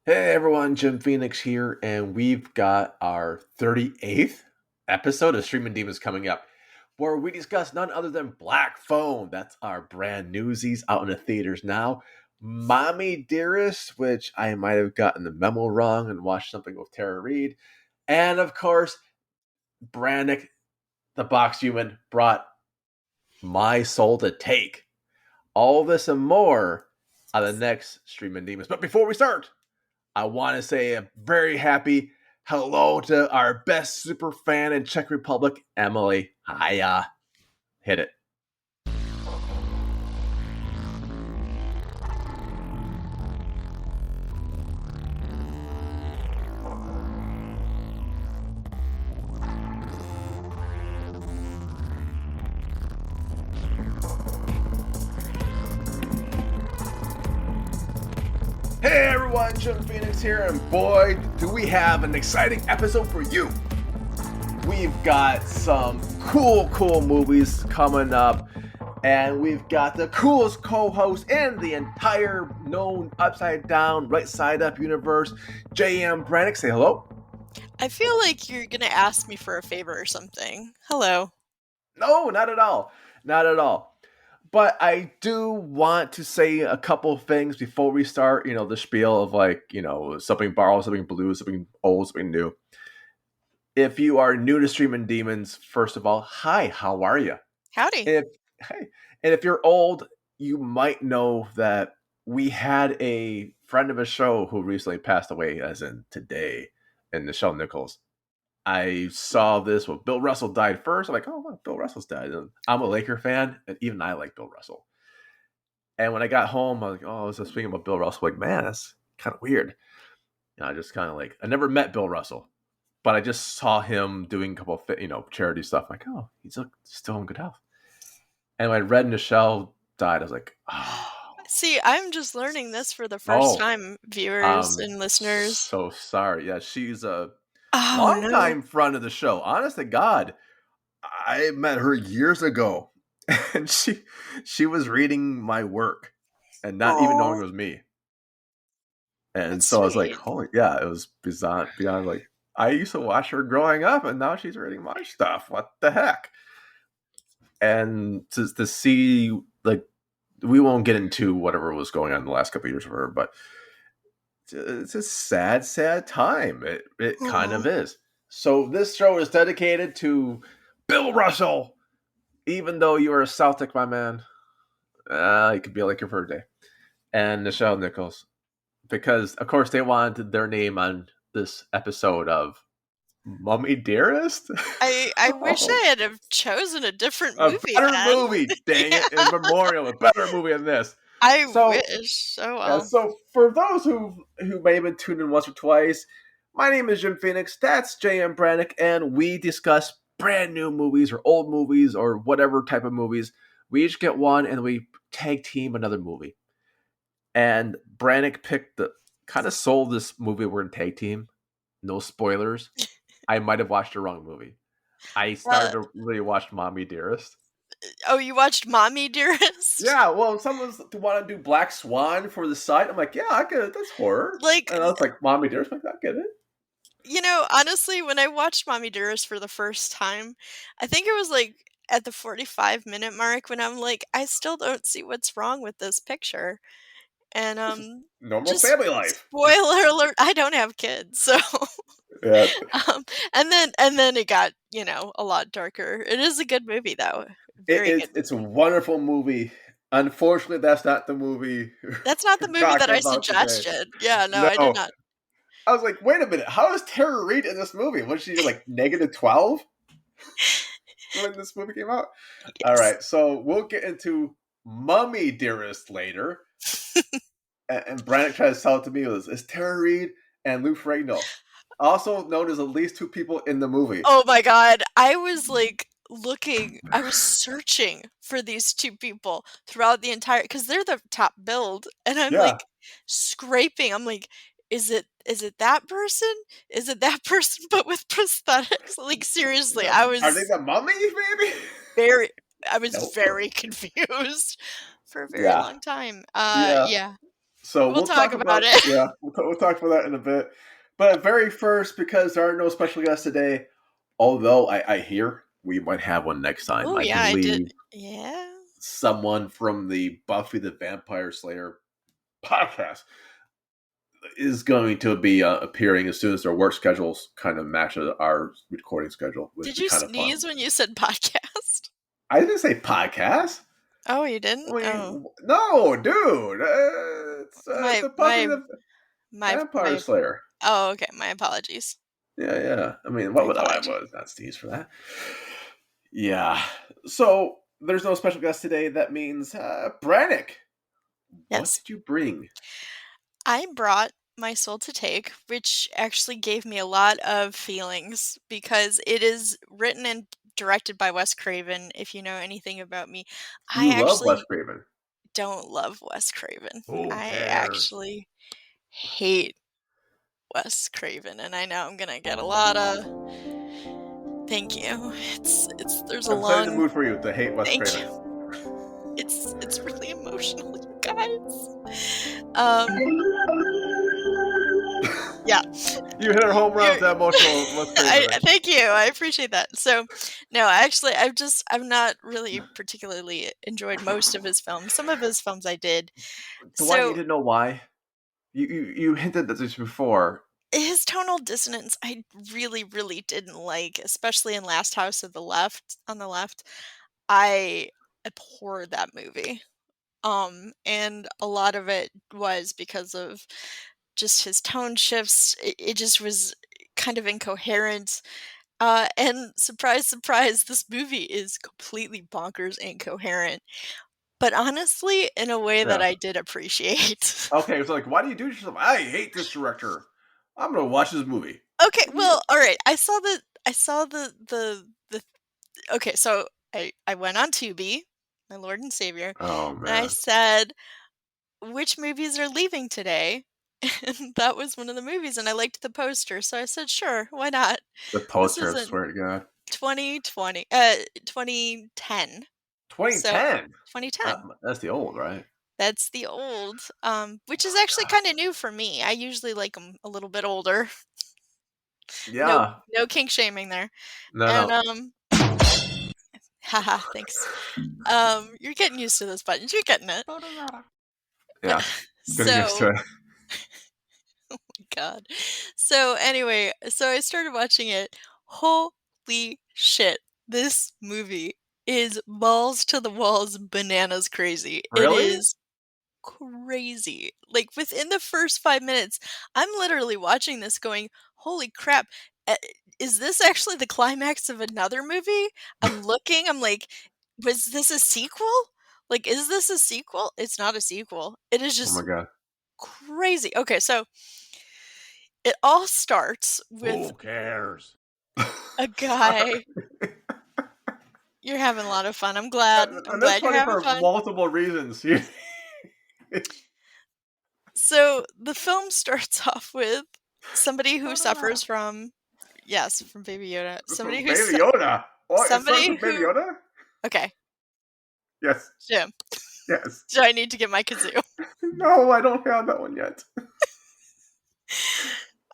Hey everyone, Jim Phoenix here, and we've got our 38th episode of Streaming Demons coming up, where we discuss none other than Black Phone. That's our brand newsies out in the theaters now. Mommy Dearest, which I might have gotten the memo wrong and watched something with Tara Reid. And of course, Brannick, the box human, brought My Soul to Take. All this and more on the next Streaming Demons. But before we start, I want to say a very happy hello to our best super fan in Czech Republic, Emily. Hiya. Hit it. Hey everyone, Jim Phoenix here, and boy, do we have an exciting episode for you. We've got some cool movies coming up, and we've got the coolest co-host in the entire known upside down, right side up universe, J.M. Brannick. Say hello. I feel like you're going to ask me for a favor or something. Hello. No, not at all. Not at all. But I do want to say a couple things before we start, the spiel of something borrowed, something blue, something old, something new. If you are new to Streaming Demons, first of all, hi, how are you? Howdy. And if you're old, you might know that we had a friend of a show who recently passed away, as in today, in Nichelle Nichols. I saw this when Bill Russell died first. I'm like, oh, wow, Bill Russell's died. And I'm a Laker fan, and even I like Bill Russell. And when I got home, I was like, oh, I was just thinking about Bill Russell. Like, man, that's kind of weird. I just kind of I never met Bill Russell, but I just saw him doing a couple of, charity stuff. I'm like, oh, he's still in good health. And when I read Nichelle died, I was like, oh. See, I'm just learning this for the first time, viewers and listeners. So sorry. Yeah, she's a Oh, longtime friend of the show. Honest to God, I met her years ago, and she was reading my work and not even knowing it was me. And That's so I was like, sweet. holy, yeah, it was beyond like, I used to watch her growing up, and now she's reading my stuff. What the heck? And to see, we won't get into whatever was going on in the last couple of years for her, but it's a sad time. It kind of is. So this show is dedicated to Bill Russell. Even though you are a Celtic, my man, it could be like your birthday. And Nichelle Nichols. Because, of course, they wanted their name on this episode of Mommy Dearest. I wish I had have chosen a different movie. A better movie, dang it, in memorial. A better movie than this. I wish. Oh well. Yeah, so for those who may have been tuned in once or twice, my name is Jim Phoenix. That's J.M. Brannick, and we discuss brand new movies or old movies or whatever type of movies. We each get one, and we tag team another movie. And Brannick kind of sold this movie we're in tag team. No spoilers. I might have watched the wrong movie. I started to really watch Mommy Dearest. Oh, you watched Mommy Dearest? Yeah, well, someone's want to do Black Swan for the site. I'm like, yeah, I get it. That's horror. And I was like, Mommy Dearest. I'm like, I get it. Honestly, when I watched Mommy Dearest for the first time, I think it was at the 45-minute mark when I'm like, I still don't see what's wrong with this picture. And normal family life. Spoiler alert, I don't have kids, so yeah. And then it got, a lot darker. It is a good movie though. It's a wonderful movie. Unfortunately, that's not the movie. That's not the movie that I suggested. Yeah, no, I did not. I was like, wait a minute, how is Tara Reid in this movie? Was she negative 12 when this movie came out? Yes. All right, so we'll get into Mommy Dearest later. And Brannick tried to sell it to me. It's Tara Reid and Lou Ferrigno, also known as at least two people in the movie. Oh my God, I was I was searching for these two people throughout the entire, because they're the top billed, and I'm scraping. I'm like, is it that person? Is it that person but with prosthetics? Seriously, I was. Are they the mummy, maybe? I was very confused for a very long time. Yeah. So We'll we'll talk talk about about, it. yeah, we'll talk about that in a bit. But very first, because there are no special guests today, although I hear we might have one next time. Oh, I yeah, I did. believe Yeah. someone from the Buffy the Vampire Slayer podcast is going to be appearing as soon as their work schedules kind of match our recording schedule, which Did would be you kind of fun. sneeze when you said podcast? I didn't say podcast. Oh, you I didn't? Oh. mean, no, dude. It's My a Buffy my the my Vampire Slayer. oh, okay, my apologies. Yeah, yeah. I mean, My what would I apologies. was not sneeze for that? Yeah. So there's no special guest today. That means Brannick. What Yes. did you bring? I brought My Soul to Take, which actually gave me a lot of feelings because it is written and directed by Wes Craven. If you know anything about me, I You love Wes actually Craven. don't love Wes Craven. Who I cares? actually hate Wes Craven, and I know I'm gonna get a lot of thank you. It's there's a I'm setting the long mood for you to hate Wes thank Craven. you. It's really emotional, you guys. Um, yeah. You hit a home run with You're that emotional Wes Craven I thing. thank you, I appreciate that. So, no, actually, I've not really particularly enjoyed most of his films. Some of his films I did. Do I need So, to know why? You hinted at this before. his tonal dissonance, I really, really didn't like, especially in Last House of the Left on the Left. I abhor that movie. And a lot of it was because of just his tone shifts. It just was kind of incoherent. And surprise, surprise, this movie is completely bonkers and incoherent, but honestly, in a way that Yeah. I did appreciate. Okay, so like, why do you do yourself? I hate this director. I'm gonna watch this movie. Okay, well, all right. I saw the okay, so I went on Tubi, my Lord and Savior, Oh and I man, said, "Which movies are leaving today?" And that was one of the movies, and I liked the poster, so I said, "Sure, why not?" the This poster. was I in swear to God. 2020, 2010. So 2010. 2010. That's the old, right? That's the old, which is Oh actually God. kinda new for me. I usually like them a little bit older. No Yeah. no kink shaming there. No, And, no. haha, thanks. You're getting used to those buttons, you're getting it. Yeah. Getting used to So it. God. So, anyway, so I started watching it. Holy shit, this movie is balls to the walls bananas crazy. It Really? is crazy. Like, within the first 5 minutes, I'm literally watching this going, "Holy crap, is this actually the climax of another movie?" I'm like, "Was this a sequel? Like, is this a sequel?" It's not a sequel. It is Oh my just God. crazy. Okay, so it all starts with Who cares? a Sorry. guy. You're having a lot of fun. I'm glad. I'm And that's glad you're funny having for fun. multiple reasons. So the film starts off with somebody who suffers from yes, from Baby Yoda. From Baby Yoda. What? It starts Somebody with Baby who Yoda? okay, Yes. Jim. Yes. Do I need to get my kazoo? No, I don't have that one yet.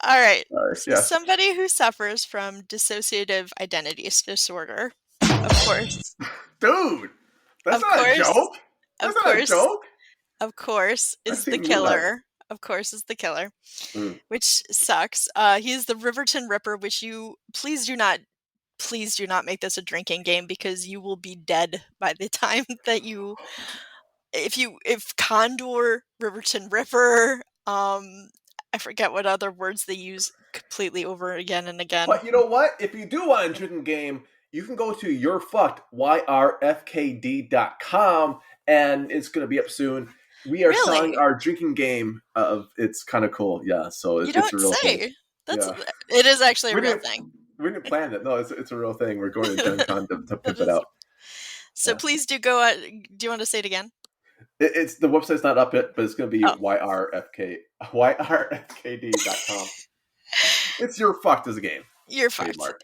All right. Sorry. So Yes. somebody who suffers from dissociative identity disorder, of course, Dude, that's of not a course, joke. of That's not a course, joke. of course, I've is the seen Moon Knight. killer. Of course, is the killer. Mm. Which sucks. He's the Riverton Ripper, which you please do not make this a drinking game because you will be dead by the time that if Condor, Riverton Ripper, I forget what other words they use completely over again and again. But you know what? If you do want a drinking game, you can go to yrfked.com and it's going to be up soon. We are selling Really? our drinking game of it's kind of cool. Yeah, so You it's a don't real thing. say. That's Yeah. it is actually a We real didn't thing. we didn't plan it. No, it's a real thing. We're going to Gen Con to That pimp it is out. so Yeah. please do go out do you want to say it again? It's the website's not up yet, but it's going to be Oh. yrfkd.com. It's your fucked as a game. You're fucked. Trademark.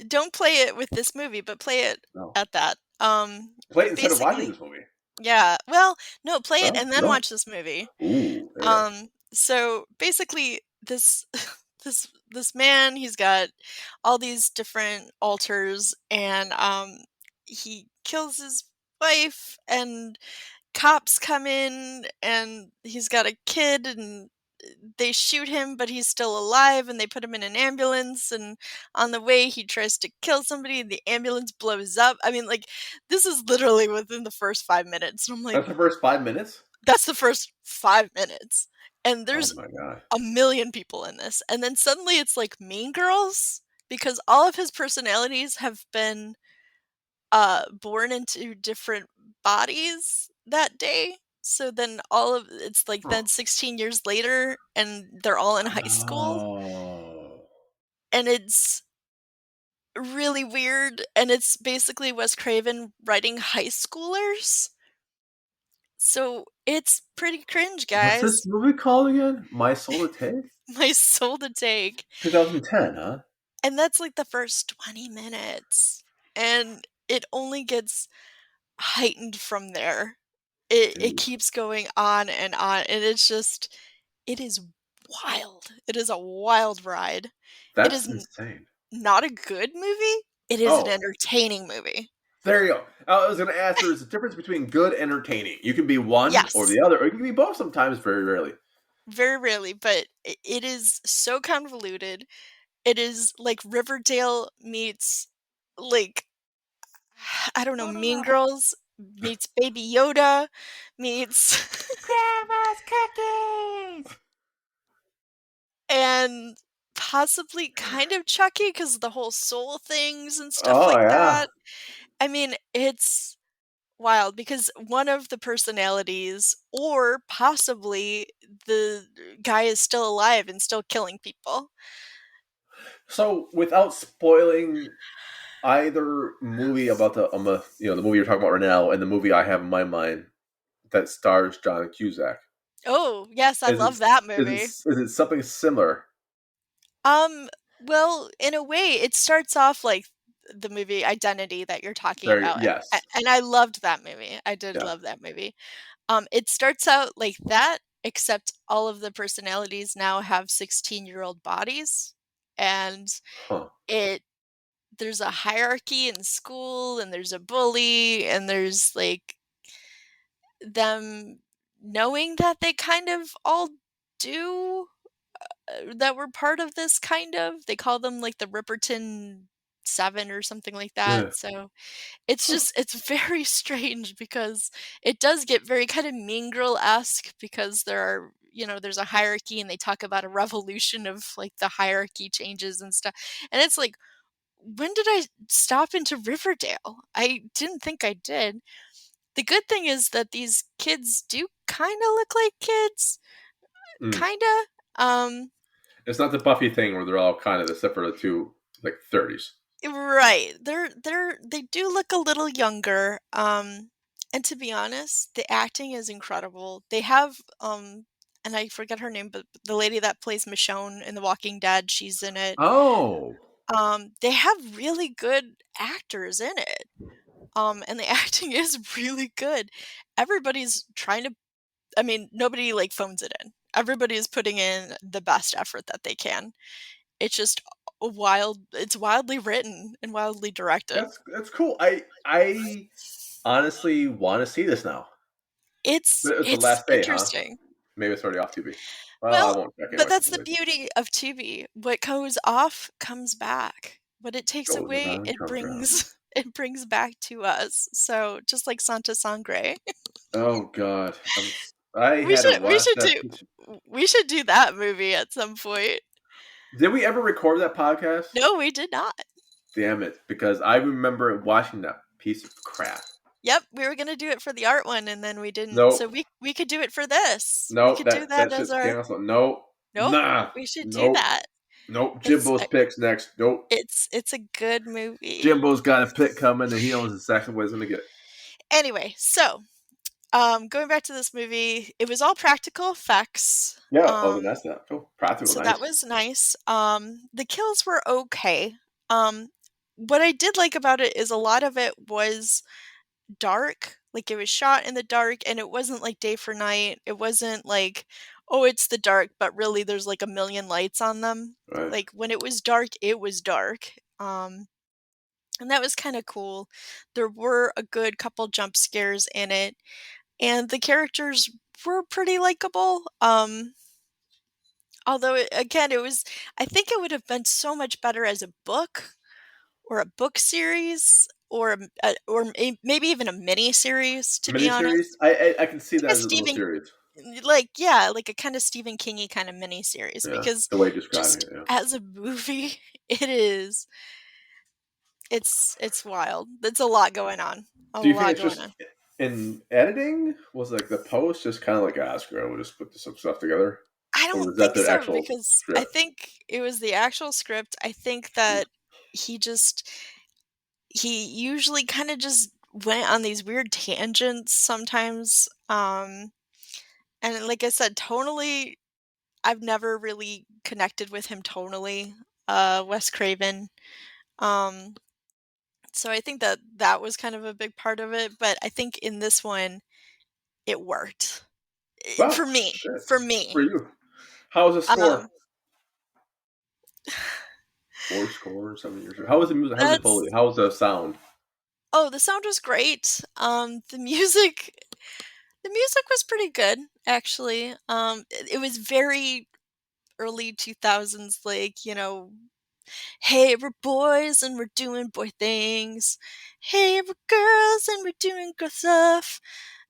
Don't play it with this movie, but play it No. at that. Play it But instead of watching basically this movie. Yeah. Well, no, play it No, and then no. watch this movie. Ooh, yeah. So basically this this man, he's got all these different altars and he kills his wife and cops come in and he's got a kid and they shoot him but he's still alive and they put him in an ambulance and on the way he tries to kill somebody and the ambulance blows up. I mean, like, this is literally within the first 5 minutes. And I'm like, That's the first 5 minutes. that's the first 5 minutes. And Oh there's my god. a million people in this. And then suddenly it's like Mean Girls because all of his personalities have been born into different bodies that day. So then all of it's like Huh. then 16 years later and they're all in high school Oh. and it's really weird and it's basically Wes Craven writing high schoolers. So it's pretty cringe, What's this guys. movie called again? My Soul to Take? My soul to take. 2010, huh? And that's like the first 20 minutes. And it only gets heightened from there. It Dude, keeps going on, and it's just it is wild. It is a wild ride. It that's is insane. not a good movie. It is an Oh, entertaining movie. there you go. I was going to ask, there's a difference between good and entertaining. You can be one or Yes, the other, or you can be both sometimes, very rarely. very rarely, but it is so convoluted. It is like Riverdale meets like I don't know, Mean Girls meets Baby Yoda meets Grandma's cookies! and possibly kind of Chucky because the whole soul things and stuff Oh, like yeah. that. I mean, it's wild because one of the personalities, or possibly the guy is still alive and still killing people. So, without spoiling either movie about the movie you're talking about right now and the movie I have in my mind that stars John Cusack, Oh, yes, I is it love that is movie. it something similar? Um, well, in a way, it starts off like the movie Identity that you're talking Very about, yes, and I loved that movie. I did yeah, love that movie. It starts out like that, except all of the personalities now have 16-year-old bodies, and huh? it there's a hierarchy in school, and there's a bully, and there's like them knowing that they kind of all do that were part of this kind of. They call them like the Ripperton 7 or something like that. Yeah. So it's Huh. just it's very strange because it does get very kind of Mean Girl-esque because there are there's a hierarchy and they talk about a revolution of like the hierarchy changes and stuff. And it's like, when did I stop into Riverdale? I didn't think I did. The good thing is that these kids do kind of look like kids, Mm. kind of. It's not the Buffy thing where they're all kind of except for the two like 30s. Right. They do look a little younger. And to be honest, the acting is incredible. They have and I forget her name, but the lady that plays Michonne in The Walking Dead, she's in it. Oh, They have really good actors in it. And the acting is really good. Everybody's trying to I mean, nobody like phones it in. Everybody is putting in the best effort that they can. It's just it's wildly written and wildly directed. that's cool. I honestly want to see this now. It's But it's the it's last day, huh? interesting. Maybe it's already off TV. Well, I Well, won't check but anyway. that's the beauty of Tubi. What goes off comes back. What it takes Goes away, around, it comes around. brings it brings back to us. So, just like Santa Sangre. Oh God, I We had to should we watch should that. do we should do that movie at some point. Did we ever record that podcast? No, we did not. Damn it! Because I remember watching that piece of crap. Yep, we were gonna do it for the art one and then we didn't. So Nope, we could do it for this. We nope. could do that That as shit's our canceled. Nope, Nope, nah, we should do nope, that. nope. It's Jimbo's picks next. Nope. it's a good movie. Jimbo's got a pick coming, and he knows exactly what he's gonna get. Anyway, so, going back to this movie, it was all practical effects, Yeah. Oh, then that's that. Oh, practical, so that nice. was nice. The kills were okay. What I did like about it is a lot of it was dark. Like, it was shot in the dark, and it wasn't like day for night. It wasn't like, oh, it's the dark, but really there's like a million lights on them. Right. Like, when it was dark, it was dark. And that was kind of cool. There were a good couple jump scares in it, and the characters were pretty likable. Although again, it was, I think it would have been so much better as a book or a book series or maybe even a mini series, to be Miniseries? honest. I can see Like that a as a little Stephen, series. like, yeah, like a kind of Stephen Kingy kind of mini series, Yeah, because the way you're describing just it. Yeah. as a movie, it is, it's wild. There's a lot going on. A Do you think lot it's going just on. in editing? Was like the post just kind of like screw it, we'll just put some stuff together, I or don't was that think the so, actual because I script? think it was the actual script. I think that he just he usually kind of just went on these weird tangents sometimes. And like I said, tonally, I've never really connected with him tonally, Wes Craven. Um, so I think that that was kind of a big part of it, but I think in this one, it worked. Well, For me, shit. for For me. you, how was the score? Um, Four score, 7 years. How was the music? How was it fully? that's How was the sound? Oh, the sound was great. The music was pretty good, actually. It was very early 2000s, like, hey, we're boys and we're doing boy things. Hey, we're girls and we're doing girl stuff.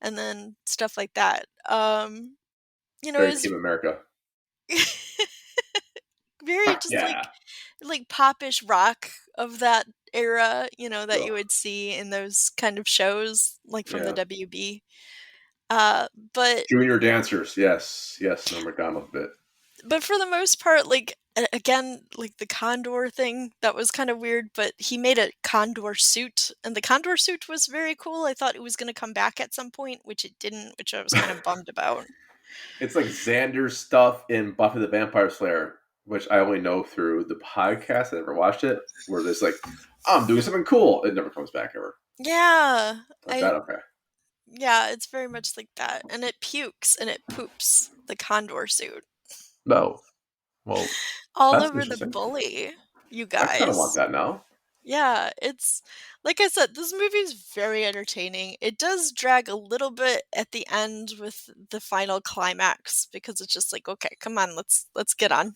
And then stuff like that. It Very was Team America. very just Yeah. like popish rock of that era, that Ugh. you would see in those kind of shows, like from the Yeah. WB. Uh, but Junior dancers. Yes. Yes. Norm Macdonald bit. but for the most part, like, again, like the condor thing, that was kind of weird, but he made a condor suit, and the condor suit was very cool. I thought it was going to come back at some point, which it didn't, which I was kind of bummed about. It's like Xander's stuff in Buffy the Vampire Slayer, which I only know through the podcast. I never watched it. Where there's like, I'm doing something cool. It never comes back ever. Yeah, Like I that. Okay. yeah, it's very much like that, and it pukes and it poops the condor suit No. Well, all that's over the interesting. bully, you I kind of want guys. that now. Yeah, it's like I said, this movie is very entertaining. It does drag a little bit at the end with the final climax, because it's just like, okay, come on, let's get on,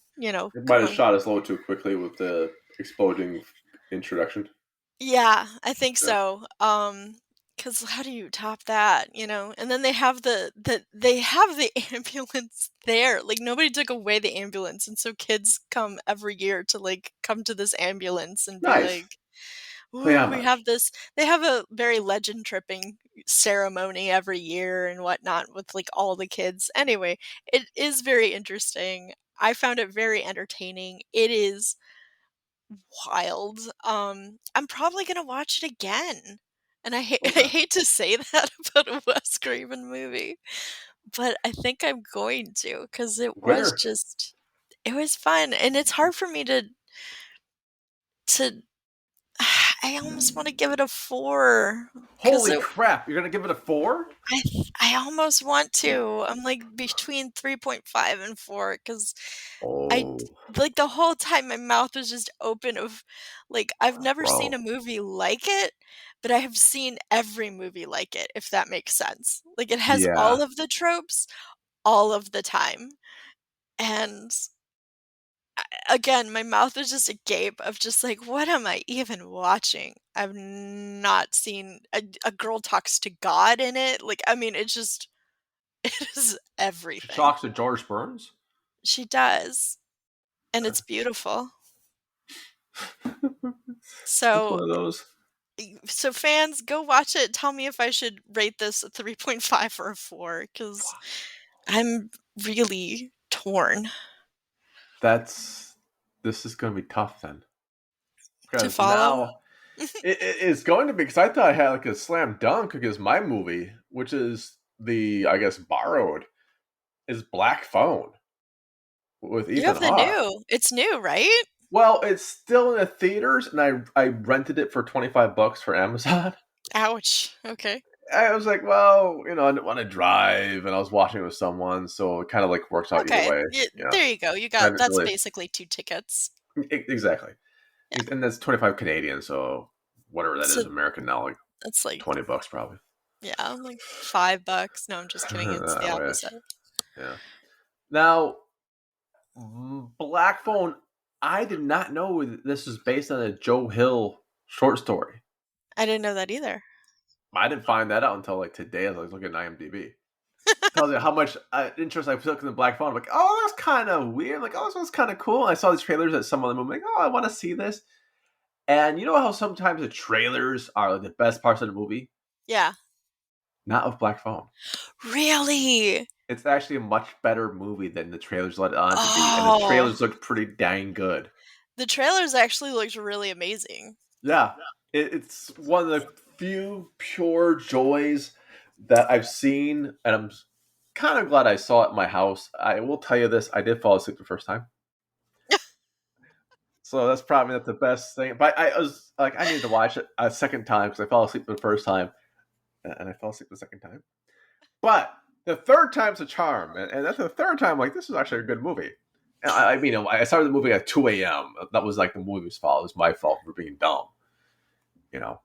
It might come have on. shot us a little too quickly with the exploding introduction. Yeah, I think Yeah. so. Cuz how do you top that? And then they have the ambulance there. Like, nobody took away the ambulance, and so kids come every year to like come to this ambulance and be Nice. like, Play "Ooh, we have homage. this." They have a very legend tripping ceremony every year and whatnot with like all the kids. Anyway, it is very interesting. I found it very entertaining. It is wild. I'm probably gonna watch it again. And I hate I Okay. hate to say that about a Wes Craven movie, but I think I'm going to, because Winner. it was fun, and it's hard for me to I almost want to give it a 4, because Holy crap! You're gonna give it a 4? I almost want to. I'm like between 3.5 and 4, because I Oh, like, the whole time my mouth was just open of like, I've never seen bro. a movie like it, but I have seen every movie like it, if that makes sense. Like, it has Yeah. all of the tropes all of the time, and again, my mouth was just agape of just like, "What am I even watching?" I've not seen a girl talks to God in it. Like, I mean, it's just it is She everything. talks to George Burns. She does, and Okay. it's beautiful. It's So one of those. so fans, go watch it. Tell me if I should rate this a 3.5 or a 4, because I'm really torn That's this is gonna be tough then, to because follow. now it's going to be, because I thought I had like a slam dunk against my movie, which is the, I guess, borrowed, is Black Phone with You Ethan have the Hawke. new. It's new, right? Well, it's still in the theaters, and I rented it for $25 for Amazon. Ouch. Okay. I was like, well, I didn't want to drive, and I was watching it with someone, so it kind of like works out either Okay. way. Yeah, Yeah, there you go. You I got didn't that's really basically 2 tickets. exactly, Yeah. and that's 25 Canadian, so whatever that So is American now, like that's like, $20 probably. yeah, like $5. No, I'm just kidding. It's the I wish. opposite. Yeah. Now, Black Phone. I did not know this was based on a Joe Hill short story. I didn't know that either. I didn't find that out until like today as I was looking at IMDb. Tells you how much interest I took in the Black Phone. I'm like, oh, that's kind of weird. Like, oh, this one's kind of cool. And I saw these trailers at some of them. I'm like, oh, I want to see this. And you know how sometimes the trailers are like the best parts of the movie? Yeah. Not of Black Phone. Really? It's actually a much better movie than the trailers led on to be. And the Oh, trailers looked pretty dang good. the trailers actually looked really amazing. Yeah. It's one of the few pure joys that I've seen. And I'm kind of glad I saw it in my house. I will tell you this, I did fall asleep the first time. So that's probably not the best thing. But I was like, I needed to watch it a second time because I fell asleep the first time, and I fell asleep the second time. But the third time's a charm, and that's the third time. Like, this is actually a good movie. And I mean, I started the movie at 2 a.m. That was like the movie's fault. It was my fault for being dumb, you know.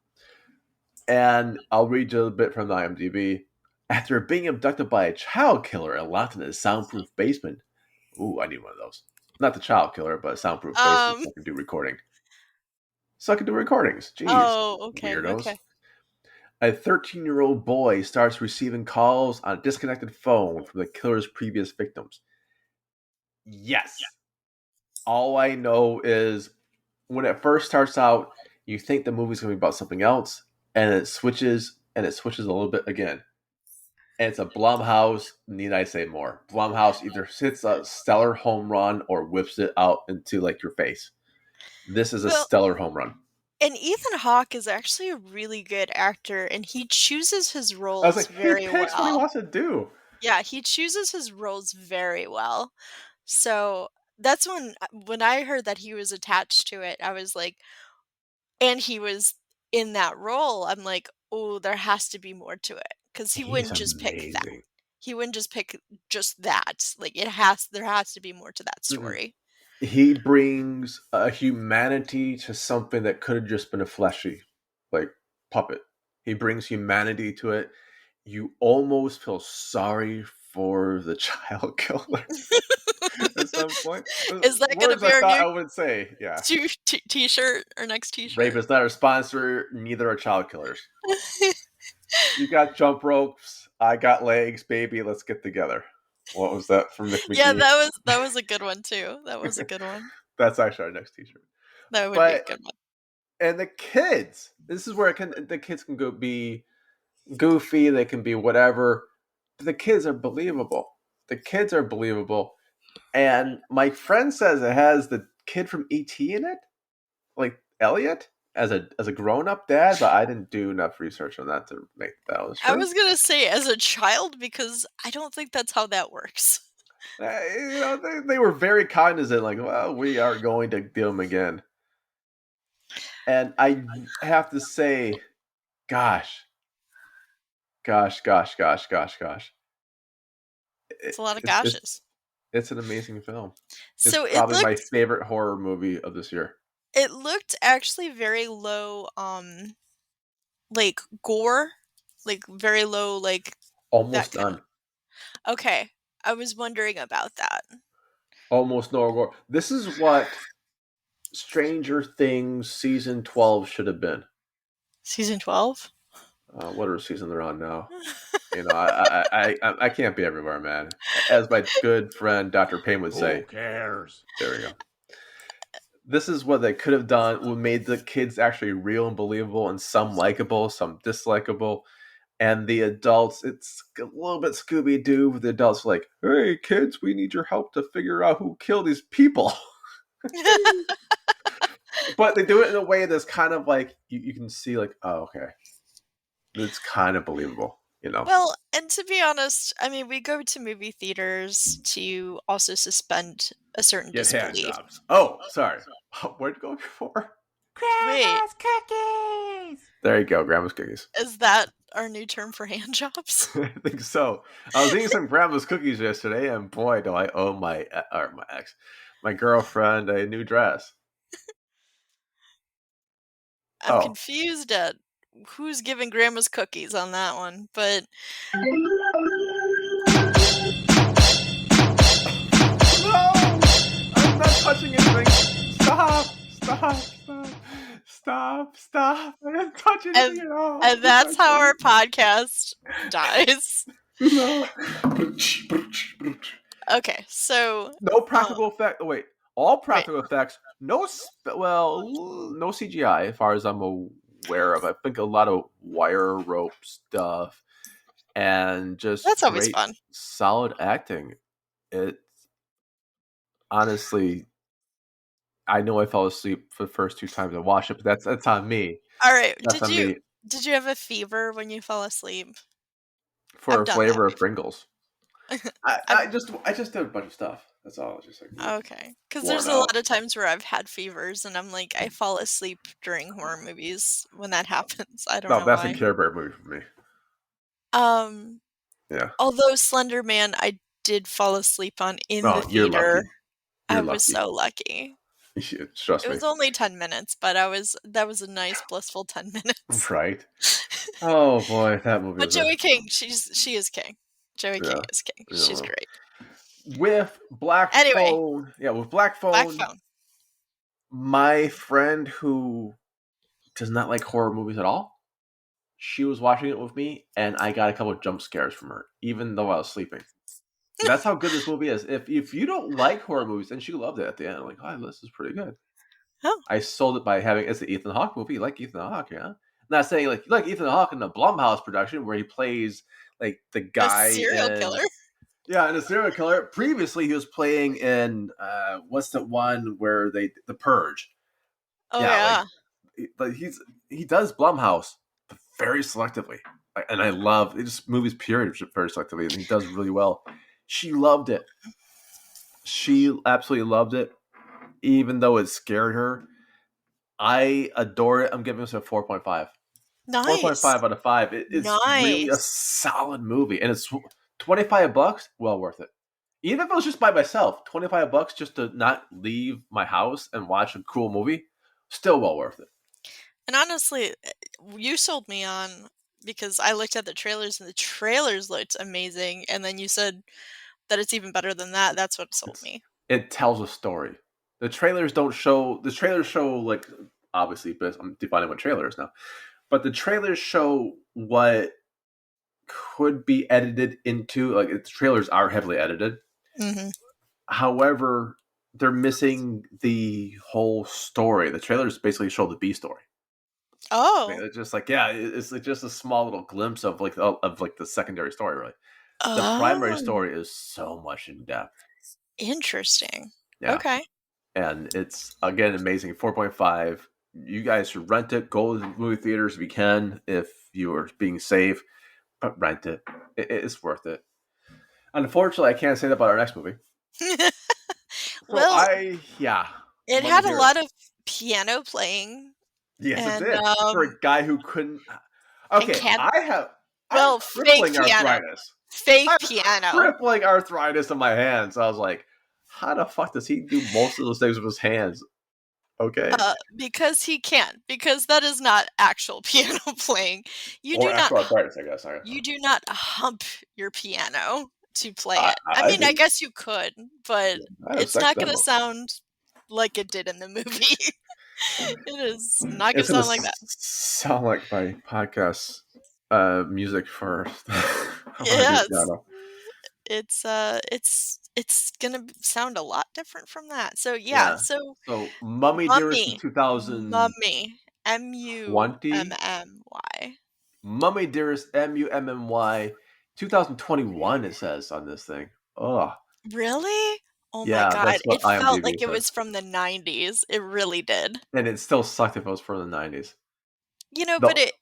And I'll read you a bit from the IMDb. After being abducted by a child killer and locked in a soundproof basement. Ooh, I need one of those. Not the child killer, but a soundproof basement Um, so I can do recording. So I can do recordings. Jeez, oh, okay, weirdos. okay. A 13-year-old boy starts receiving calls on a disconnected phone from the killer's previous victims. Yes. All I know is when it first starts out, you think the movie's going to be about something else, and it switches a little bit again. And it's a Blumhouse. Need I say more? Blumhouse either hits a stellar home run or whips it out into like your face. This is a Well, stellar home run. and Ethan Hawke is actually a really good actor, and he chooses his I was roles like, he very picks what he well. wants to do. Yeah, he chooses his roles very well. So that's when I heard that he was attached to it, I was like, and he was in that role, I'm like, "Oh, there has to be more to it," because he He's wouldn't just pick that. amazing. He wouldn't just pick just that. Like, there has to be more to that Mm-mm. story. He brings a humanity to something that could have just been a fleshy, like puppet. He brings humanity to it. You almost feel sorry for the child killer at some point. Is that gonna Words be I our thought new I would say. Yeah, T-shirt, our next rape T-shirt? is not our sponsor. Neither are child killers. You got jump ropes. I got legs, baby. Let's get together. What was that from Nick Yeah, McGee? that was a good one too. That was a good one. That's actually our next T-shirt. That would be a But good one. and the kids, this is where the kids can go be goofy. They can be whatever. But the kids are believable. The kids are believable. And my friend says it has the kid from ET in it, like Elliot, as a grown up dad. But I didn't do enough research on that to make that was I true. was gonna say as a child because I don't think that's how that works. They were very cognizant, like, well, we are going to do them again. And I have to say, gosh, gosh. It's a lot of It's gashes. it's an amazing film. It's So probably my favorite horror movie of this year. it looked actually very low, like gore, like very low, like that Almost kind none. of. Okay, I was wondering about that. Almost no gore. This is what Stranger Things season 12 should have been. Season 12? Whatever season they're on now. I can't be everywhere, man. As my good friend Dr. Payne would say. Who cares? There we go. This is what they could have done. What made the kids actually real and believable, and some likable, some dislikable. And the adults, it's a little bit Scooby Doo. With the adults, like, hey kids, we need your help to figure out who killed these people. But they do it in a way that's kind of like you can see, like, oh, okay, it's kind of believable, you know. Well, and to be honest, I mean, we go to movie theaters to also suspend a certain Get hand disbelief. jobs. Oh, sorry. Where'd it go before? Wait, Grandma's cookies. There you go, grandma's cookies. is that our new term for hand jobs? I think so. I was eating some grandma's cookies yesterday, and boy, do I owe my ex, my girlfriend, a new dress. I'm Oh, confused at who's giving grandma's cookies on that one, but no! I'm not touching anything. Stop! Stop! Stop! Stop! Stop! I didn't touch anything and at all. and that's how our podcast dies. No. Okay, so, No um, practical effect. Oh, wait, all wait, practical effects. No, no CGI as far as I'm aware of. I think a lot of wire rope stuff and just that's always great, fun. solid acting. It honestly, I know I fell asleep for the first two times I watched it, but that's on me. Alright, That's on me did you have a fever when you fell asleep? for I've a done that flavor of before. Pringles. I, I've I just I just did a bunch of stuff. That's all. Just like Okay, because worn there's a out. lot of times where I've had fevers and I'm like, I fall asleep during horror movies when that happens, I don't No, know that's a why. Care Bear movie for me. Um, Yeah. Although Slender Man I did fall asleep on in the Oh, you're theater. lucky. I You're was lucky. so lucky. Trust It me. was only 10 minutes, but that was a nice blissful 10 minutes. Right. Oh boy, that movie But was a Joey King, she is king. Joey King yeah. is king. You She's know. great. With Black Anyway, Phone, yeah, with Black Black Phone, Phone. my friend who does not like horror movies at all, she was watching it with me, and I got a couple of jump scares from her, even though I was sleeping. That's how good this movie is. If you don't like horror movies, and she loved it at the end, I'm like, oh, this is pretty good. Oh, I sold it by having it's the Ethan Hawke movie. You like Ethan Hawke, yeah? Not saying like you like Ethan Hawke in the Blumhouse production where he plays like the a guy serial killer. in yeah, in a serial killer. Previously, he was playing in what's the one where the Purge? Oh Yeah, like yeah. but he does Blumhouse but very selectively, and I love it. Just movies period very selectively, and he does really well. She loved it. She absolutely loved it, even though it scared her. I adore it. I'm giving this a 4.5. Nice. 4.5 out of 5. It's really a Nice. solid movie, and it's 25 bucks. Well worth it. Even if I was just by myself, 25 bucks just to not leave my house and watch a cool movie, still well worth it. And honestly, you sold me on because I looked at the trailers and the trailers looked amazing, and then you said that it's even better than that. That's what sold It's me. it tells a story. The trailers don't show. The trailers show like obviously, but I'm defining what trailer is now. But the trailers show what could be edited into. Like the trailers are heavily edited. Hmm. However, they're missing the whole story. The trailers basically show the B story. Right? Oh. It's just like yeah, it's like just a small little glimpse of like the secondary story. Really, the primary Oh. story is so much in depth. Interesting. Yeah, Okay. and it's again amazing. 4.5. You guys should rent it. Go to the movie theaters if you can, if you are being safe. But rent it. It's worth it. Unfortunately, I can't say that about our next movie. So Well, yeah, it Mummy had a lot Dearest. of piano playing Yes, it and, did. For a guy who couldn't. and Okay, cat I have fake crippling piano. arthritis. I Fake have piano. crippling arthritis in my hands. I was like, how the fuck does he do most of those things with his hands? Okay, Because he can, because that is not actual piano playing. You or do not actual arthritis, I guess. you do not hump your piano to play I, it. I I mean, I do. guess you could, but I have it's sex not gonna demos. sound like it did in the movie. It is not gonna It's gonna sound like that. sound like my podcast music for how to do Yes. piano. It's gonna sound a lot different from that. So, yeah, Yeah. so So, Mummy Dearest in Mummy. 2020. Mummy. Mummy. Mummy Dearest MUMMY 2021. It says on this thing. Oh, Really? Oh my yeah, god, that's what it felt IMDb like it says. was from the '90s. It really did. And it still sucked if it was from the 90s. But No, it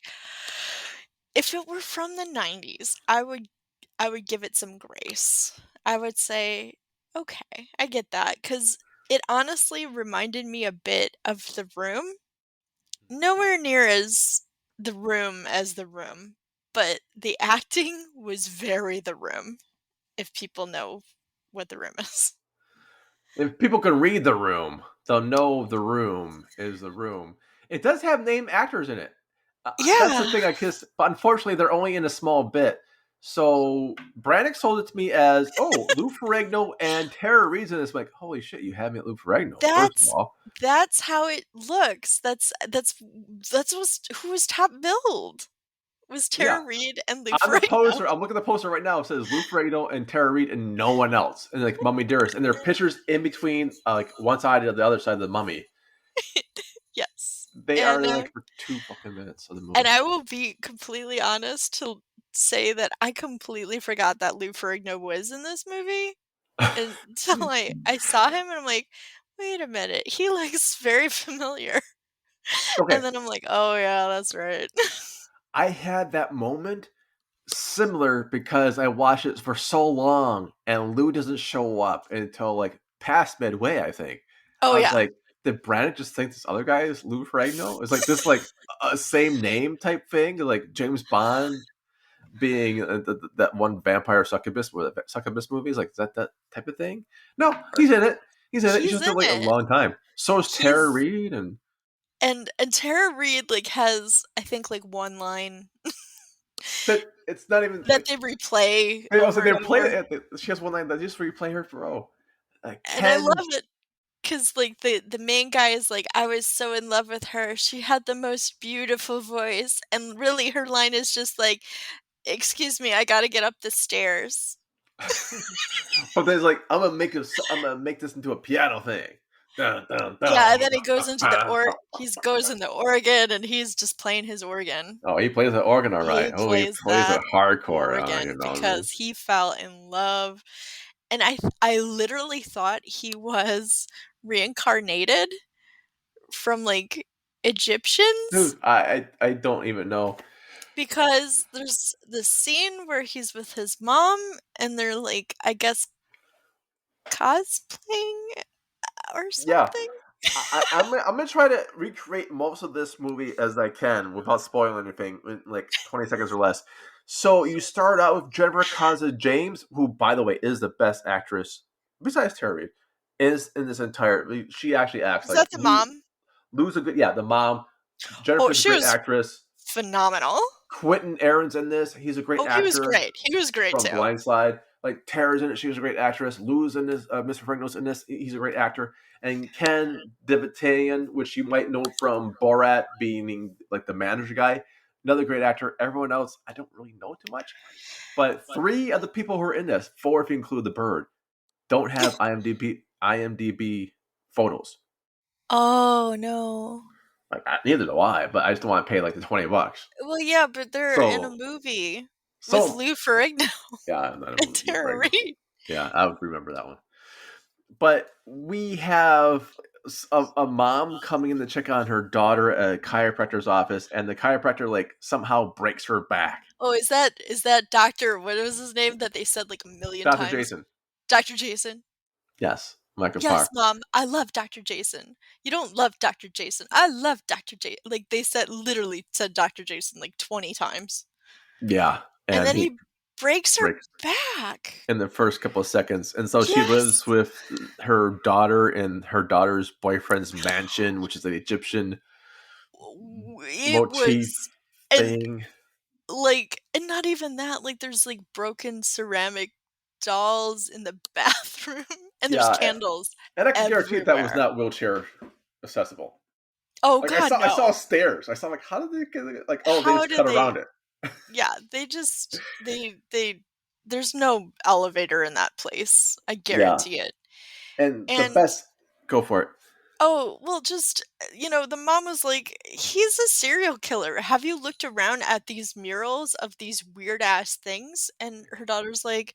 if it were from the '90s, I would give it some grace. I would say, "Okay, I get that," because it honestly reminded me a bit of The Room, nowhere near as The Room as The Room, but the acting was very The Room, if people know what The Room is. If people can read The Room, they'll know The Room is The Room. It does have named actors in it. That's the Yeah, thing I kiss. But unfortunately, they're only in a small bit. So Brannick sold it to me as, oh, Lou Ferrigno and Tara Reid's in this. I'm like, holy shit, you have me at Lou Ferrigno, first of that's all. how it looks. That's was who was top billed, was Yeah. Tara Reid and Lou On the Ferrigno. poster, I'm looking at the poster right now. It says Lou Ferrigno and Tara Reid and no one else. And like Mummy Dearest. And there are pictures in between, like one side of the other side of the mummy. Yes, They are in like for 2 fucking minutes of the and movie. I will be completely honest to say that I completely forgot that Lou Ferrigno was in this movie until I saw him and I'm like, "Wait a minute, he looks very familiar." And Okay. then I'm like, "Oh yeah, that's right." I had that moment similar because I watched it for so long and Lou doesn't show up until like past midway, I think. Oh I was yeah. like, did Brandon just think this other guy is Lou Ferrigno? It's like this like a same name type thing, like James Bond being that one vampire succubus with succubus movies, like is that type of thing. No, he's in it. He's in it. He's He's just been in like a it. long time. So is Tara He's Reid and and Tara Reid, like, has, I think, like, one line that. It's not even that like they replay I was over like and they're playing over, it. She has one line that just replay her for and I Ken. love it. 'Cause, like, the main guy is like, "I was so in love with her, she had the most beautiful voice," and really her line is just like, "Excuse me, I gotta get up the stairs." But there's like I'm gonna make this into a piano thing. Dun, dun, Yeah, dun, and then he goes into the dun. he's goes in the organ, and he's just playing his organ. Oh, he plays the organ all right. He Oh, he plays plays it that hardcore. You organ know what I mean? because he fell in love, and I literally thought he was reincarnated from, like, Egyptians, Dude, I don't even know. because there's this scene where he's with his mom, and they're, like, I guess, cosplaying or Yeah, something? I'm gonna try to recreate most of this movie as I can without spoiling anything in like 20 seconds or less. So you start out with Jennifer Conza James, who, by the way, is the best actress besides Tara Reid, is in this entire. She actually acts Is like that the mom? Lou's a good, yeah, the mom. Oh, Jennifer's a she great was actress. phenomenal. Quentin Aaron's in this. He's a great Oh, he was actor great. He was great from too. Blindside. Like Tara's in it. She was a great actress. Lou's in this. Mr. Franco's in this. He's a great actor. And Ken Devitanian, which you might know from Borat, being like the manager guy, another great actor. Everyone else, I don't really know too much. But three of the people who are in this, four if you include the bird, don't have IMDb photos. Oh, no. Like neither do I, but I just don't want to pay like the $20. Well, yeah, but they're in a So movie with so Lou Ferrigno yeah, I don't and know Lou Tara Ferrigno. Reid. Yeah, I would remember that one. But we have a mom coming in to check on her daughter at a chiropractor's office, and the chiropractor like somehow breaks her back. Oh, is that Doctor what was his name that they said like a million Dr. times? Jason. Dr. Jason? Yes, Michael Yes, Parr. mom, I love Dr. Jason. You don't love Dr. Jason. I love Dr. J like, they said literally said Dr. Jason like 20 times. Yeah, And and then he he breaks her breaks back. in the first couple of seconds. And so she lives Yes! with her daughter in her daughter's boyfriend's mansion, which is an Egyptian It motif was and, thing. like and not even that, like, there's, like, broken ceramic dolls in the bathroom, and there's Yeah, candles and I can guarantee that was everywhere. not wheelchair accessible. Oh Like god, I saw no. stairs. I saw like how did they get it? Like oh they How just did cut they around it. yeah, they just they there's no elevator in that place, I Yeah, guarantee it. and the And best go for it. oh, well, just, the mom was like, "He's a serial killer. Have you looked around at these murals of these weird ass things?" And her daughter's like,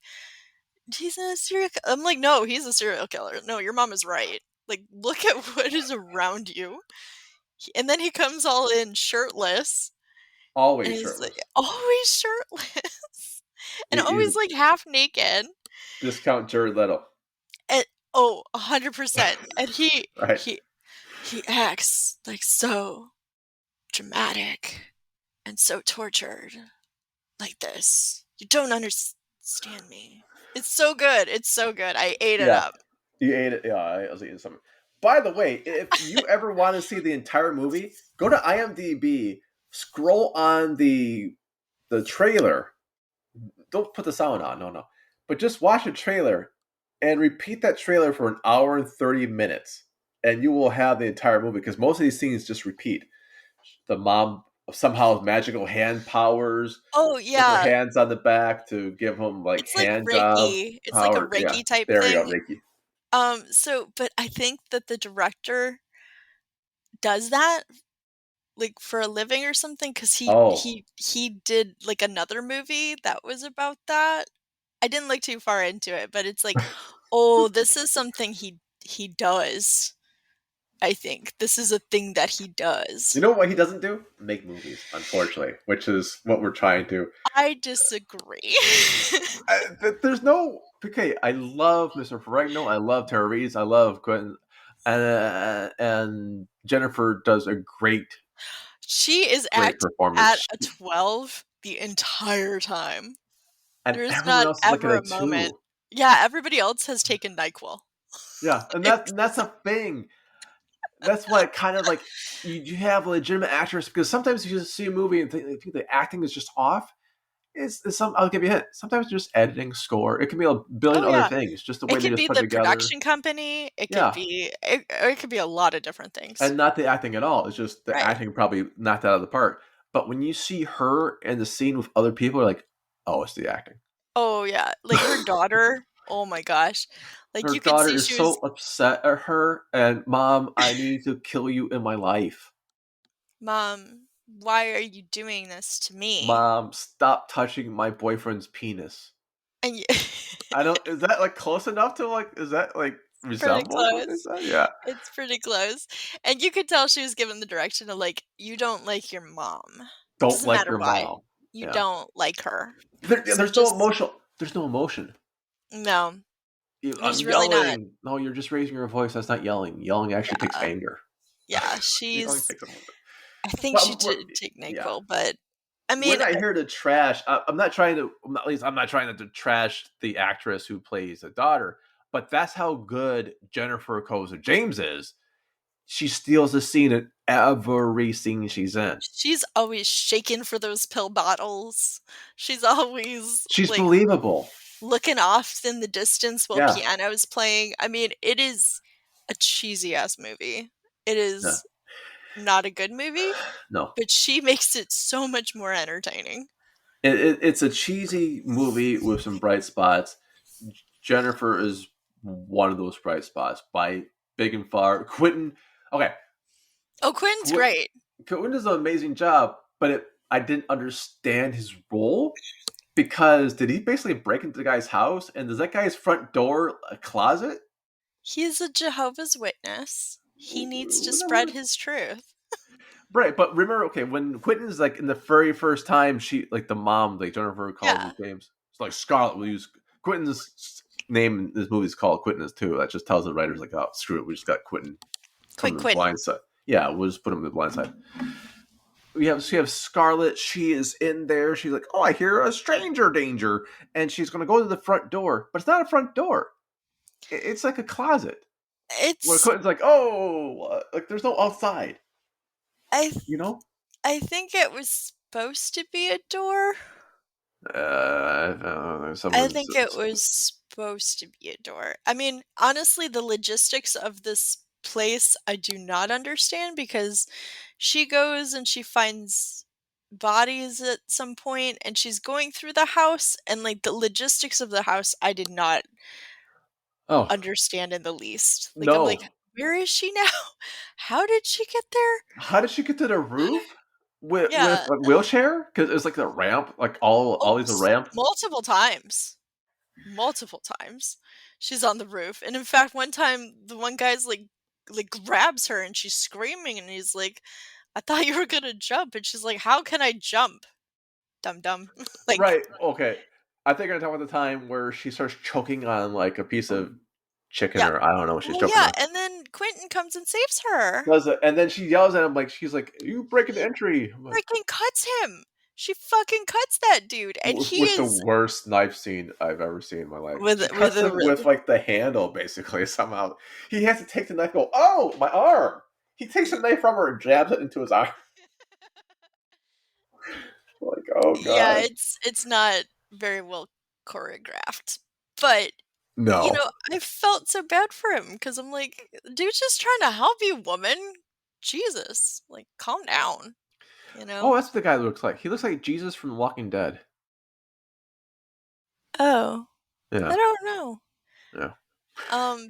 "He's a serial ki" I'm like, "No, he's a serial killer. No, your mom is right. Like, look at what is around you." And then he comes all in shirtless, and Always he's, like, shirtless. always shirtless, and He's always, like, half naked. discount Jared Leto, And oh, 100%. And he right? he he acts like so. dramatic and so tortured like this. You don't understand me. It's so good. It's so good. I ate it Yeah, up. you ate it. Yeah, I was eating something. By the way, if you ever want to see the entire movie, go to IMDb, scroll on the trailer. Don't put the sound on, no, no. But just watch the trailer and repeat that trailer for an hour and 30 minutes, and you will have the entire movie because most of these scenes just repeat. The mom somehow has magical hand powers, Oh, puts her yeah. hands on the back to give him like It's like hand job Reiki. It's like a power. Yeah, Reiki type there we go, thing. Reiki. But I think that the director does that, like, for a living or something, 'cause he Oh, he he did, like, another movie that was about that. I didn't look too far into it, but it's like, oh, this is something he does, I think. This is a thing that he you does. know what he doesn't do? Make movies, unfortunately, which is what we're trying to. I disagree. There's no okay. I love Mr. Ferrigno. I love Tara Reid. I love Quentin, and Jennifer does a She is great acting at performance, a 12 the entire time. and There's everyone not else is like at ever a a moment. two. Yeah, everybody else has taken NyQuil. Yeah, and that's a thing. That's why it kind of like you have a legitimate actress because sometimes you just see a movie and think the acting is just off. It's some. I'll give you a hint. Sometimes just editing, score. It can be a billion Oh, other yeah. things. Just the way It they could just be put it the together. production company, Yeah, it could be a lot of different things. and not the acting at all. It's just the Right. acting probably knocked out of the park. But when you see her in the scene with other people, you're like, oh, it's the acting. Oh, yeah. Like, her daughter, oh my gosh. Like, Her you could daughter see is she was, so upset at her, and mom, I need to kill you in my life. "Mom, why are you doing this to me?" Mom, stop touching my boyfriend's penis. And you I don't. Is that like close enough to like? Is that like pretty resembles what they close. said? Yeah. It's pretty close. And you could tell she was given the direction of, like, "You don't like your mom. Don't Doesn't like matter your why. mom. You Yeah. don't like her. So There's no just" emotion. There's no emotion. No, I'm there's really not. yelling. No, you're just raising your voice. That's not yelling. Yelling actually takes Yeah, anger. yeah, Yelling takes emotion. I think But she did take yeah. NyQuil, but, I mean, When I hear the trash, I'm not trying to. At least I'm not trying to trash the actress who plays the daughter. But that's how good Jennifer Koza James is. She steals the scene in every scene she's in. she's always shaking for those pill bottles. She's always, She's like, believable. looking off in the distance while Yeah. piano's playing. I mean, it is a cheesy ass movie. It Yeah. is not a good movie, No. but she makes it so much more entertaining. It's a cheesy movie with some bright spots. Jennifer is one of those bright spots by big and far. Quentin, okay, Oh, Quinn's Qu- great. Quentin does an amazing job, but I didn't understand his role because did he basically break into the guy's house and is that guy's front door a closet? He's a Jehovah's Witness. He needs to spread his truth. Right, but remember, okay, when Quentin's like in the very first time, she like the mom, like Jennifer calls Yeah. his names. It's like Scarlet. We use Quentin's name in this movie is called Quentin's too. That just tells the writers like, oh, screw it, we just got Quentin from the Quinn. blind side. Yeah, we'll just put him in the blind side. We have Scarlet. She is in there. She's like, oh, I hear a stranger danger, and she's gonna go to the front door, but it's not a front door. It's like a closet. Where It's Quentin's like, oh, like there's no outside. I You know. I think it was supposed to be a door. I Someone's think it was supposed to be a door. I mean, honestly, the logistics of this place I do not understand because she goes and she finds bodies at some point and she's going through the house and like the logistics of the house I did not oh understand in the least. Like I'm like, no. where is she now? How did she get there? How did she get to the roof with Yeah. a wheelchair? Because it's like the ramp, like Oh, always a ramp. multiple times. Multiple times. She's on the roof. And in fact, one time the one guy's like grabs her and she's screaming and he's like, "I thought you were gonna jump." And she's like, "How can I jump? Dum dum." Like, Right. Okay. I think I'm talking about the time where she starts choking on like a piece of chicken, Yeah. or I don't know what she's Well, choking yeah, on. and then Quentin comes and saves her. Does it, and then she yells at him like she's like, "You breaking the entry!" I'm like, Freaking cuts him. She fucking cuts that dude, and he with the is worst knife scene I've ever seen in my life. She with cuts a him with really like the handle, basically. Somehow he has to take the knife. And go, oh, my arm! He takes the knife from her and jabs it into his arm. Like, oh yeah, god, it's not very well choreographed. But no. I felt so bad for him because I'm like, dude's just trying to help you, woman. Jesus, like, calm down. You Oh, know? that's what the guy looks like. He looks like Jesus from The Walking Dead. Oh, I Yeah, don't know. yeah.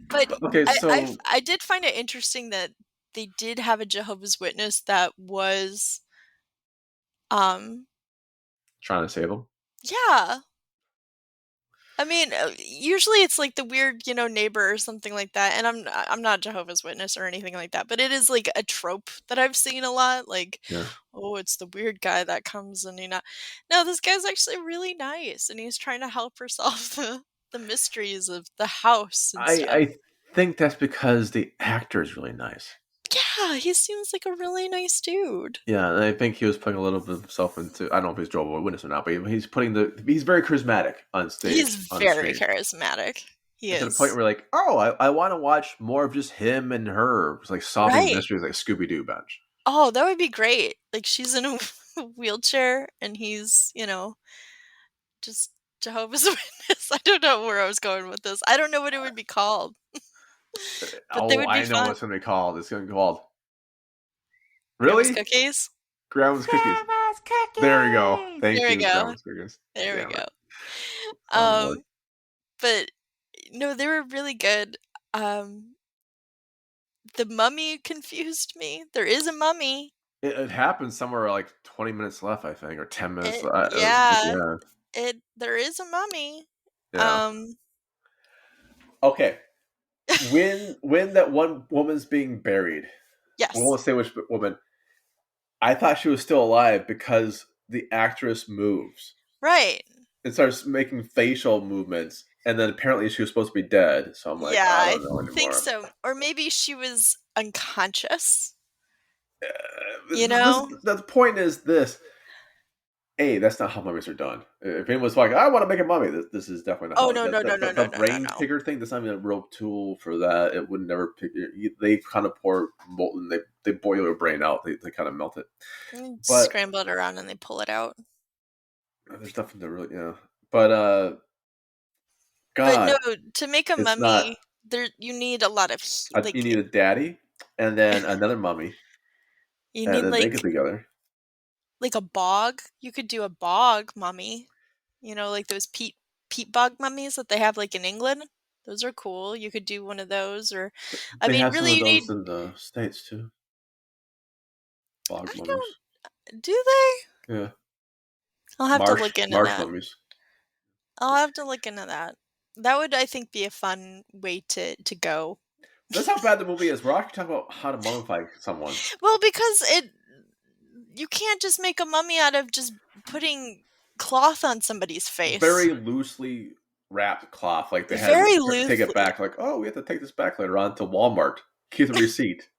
But Okay, so I did find it interesting that they did have a Jehovah's Witness that was, um, trying to save him. yeah. I mean, usually it's like the weird, neighbor or something like that. And I'm not Jehovah's Witness or anything like that, but it is like a trope that I've seen a lot. Like, Yeah, oh, it's the weird guy that comes and no, this guy's actually really nice, and he's trying to help her solve the mysteries of the house and stuff. I think that's because the actor is really nice. Yeah, he seems like a really nice dude. Yeah, and I think he was putting a little bit of himself into. I don't know if he's Jehovah's Witness or not, but he's very charismatic on He's stage, on the very screen. charismatic. He And to the point is. where like, oh, I want to watch more of just him and her, it's like solving Right. mysteries like Scooby Doo bench. Oh, that would be great. Like, she's in a wheelchair and he's, just Jehovah's Witness. I don't know where I was going with this. I don't know what it would be called, but they Oh, would be I know what fun. it's gonna be called. It's gonna be called Grandma's really Cookies? Grandma's Cookies. Grandma's There we go. cookies. Thank There we you, go. Grandma's Cookies. There we Damn go. it, on board. Um, but no, they were really good. Um, the mummy confused me. There is a mummy. It happened somewhere like 20 minutes left, I think, or 10 minutes. Yeah, Yeah, there is a mummy. yeah. Um, Okay, when that one woman's being buried, we yes. won't say which woman. I thought she was still alive because the actress moves Right. and starts making facial movements, and then apparently she was supposed to be dead. So I'm like, Yeah, I I don't know think anymore. so. Or maybe she was unconscious, Uh, you this know? the point is this. A, that's not how mummies are done. If anyone's like, I want to make a mummy, this is definitely not Oh, how no, no, no, no, the no, no, no, brain no. picker thing. That's not even a real tool for that. It would never pick. They kind of pour molten. They boil your brain out. They kind of melt it. But Scramble it around and they pull it out. there's nothing to really, But But no, God, to make a it's not. mummy, you need a lot of You need a daddy, and then another mummy, you and need then they get together. like a bog. You could do a bog mummy. Like those peat bog mummies that they have like in England. Those are cool. You could do one of those, or I They mean, have some really, of you those need. in the States too. Bog I mummies. don't. Do they? Yeah, I'll have to look into marsh that. mummies. I'll have to look into that. That would, I think, be a fun way to go. That's how bad the movie is. We're actually talking about how to mummify someone. Well, because you can't just make a mummy out of just putting cloth on somebody's face. Very loosely wrapped cloth. Like they had Very to take it loosely. back. Like, oh, we have to take this back later on to Walmart. Keep the receipt.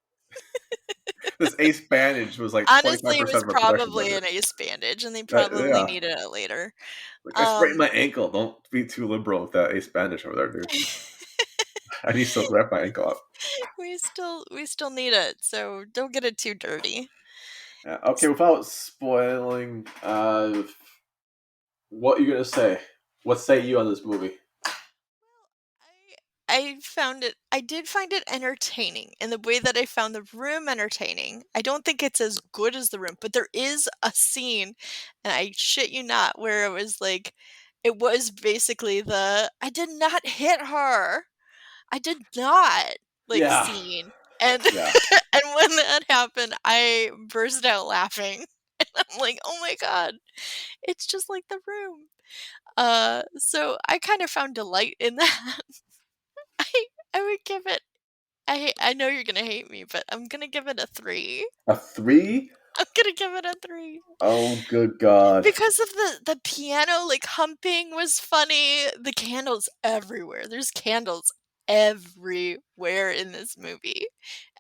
This ace bandage was like Honestly, 25% it was of our production probably budget. an ace bandage, and they probably Yeah. needed it later. Like, I sprained Um, my ankle. Don't be too liberal with that ace bandage over there, dude. I need to still wrap my ankle up. we still need it, so don't get it too dirty. Yeah. Okay, without spoiling, what are you going to say? What say you on this movie? I did find it entertaining in the way that I found the room entertaining. I don't think it's as good as the room, but there is a scene, and I shit you not, where it was basically I did not hit her. I did not, Yeah. scene. And Yeah. and when that happened, I burst out laughing. And I'm like, "Oh my god, it's just like the room." So I kind of found delight in that. I I would give it I know you're gonna hate me, but I'm gonna give it a 3. A 3? I'm gonna give it a 3. Oh, good God. Because of the piano, humping was funny. The candles everywhere. There's candles everywhere in this movie.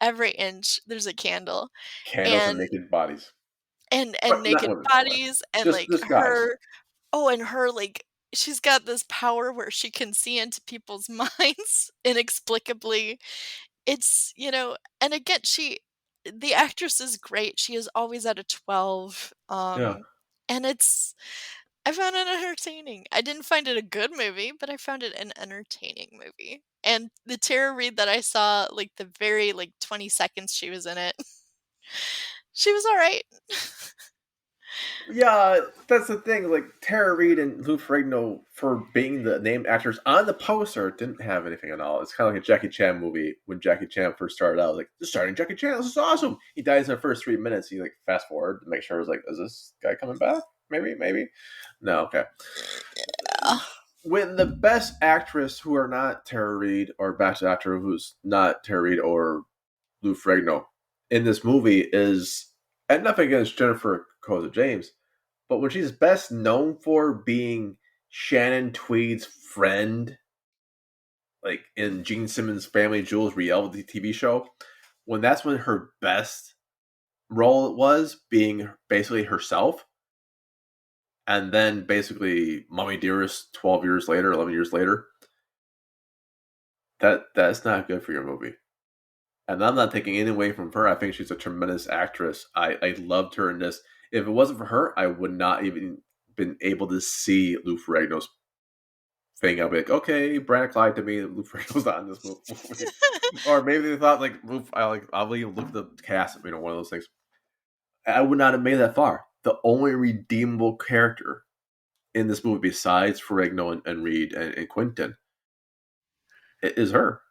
Every inch, there's a candle, Candles and and naked bodies, and but not naked women. But bodies, and, like, just guys. her, like she's got this power where she can see into people's minds inexplicably. It's and again, the actress is great. She is always at a 12, Yeah. and I found it entertaining. I didn't find it a good movie, but I found it an entertaining movie. And the Tara Reid that I saw, like, the very, 20 seconds she was in it, she was alright. Yeah, that's the thing. Like Tara Reid and Lou Ferrigno, for being the named actors on the poster, didn't have anything at all. It's kind of like a Jackie Chan movie when Jackie Chan first started out. Like, this is starting Jackie Chan. This is awesome. He dies in the first 3 minutes. You like fast forward to make sure. I was like, is this guy coming back? Maybe, maybe. No, okay. Yeah. When the best actress who are not Tara Reid or best actor who's not Tara Reid or Lou Ferrigno in this movie is, and nothing against Jennifer Cosa James, but when she's best known for being Shannon Tweed's friend, like in Gene Simmons' Family Jewels reality TV show, when her best role was being basically herself, and then basically Mommy Dearest 12 years later, 11 years later, that's not good for your movie. And I'm not taking anything away from her. I think she's a tremendous actress. I loved her in this. If it wasn't for her, I would not even been able to see Lou Ferrigno's thing. I'd be like, okay, Brad lied to me. Lou Ferrigno's not in this movie. Or maybe they thought like I'll even look at the cast, one of those things. I would not have made that far. The only redeemable character in this movie besides Ferrigno and Reed and Quentin is her.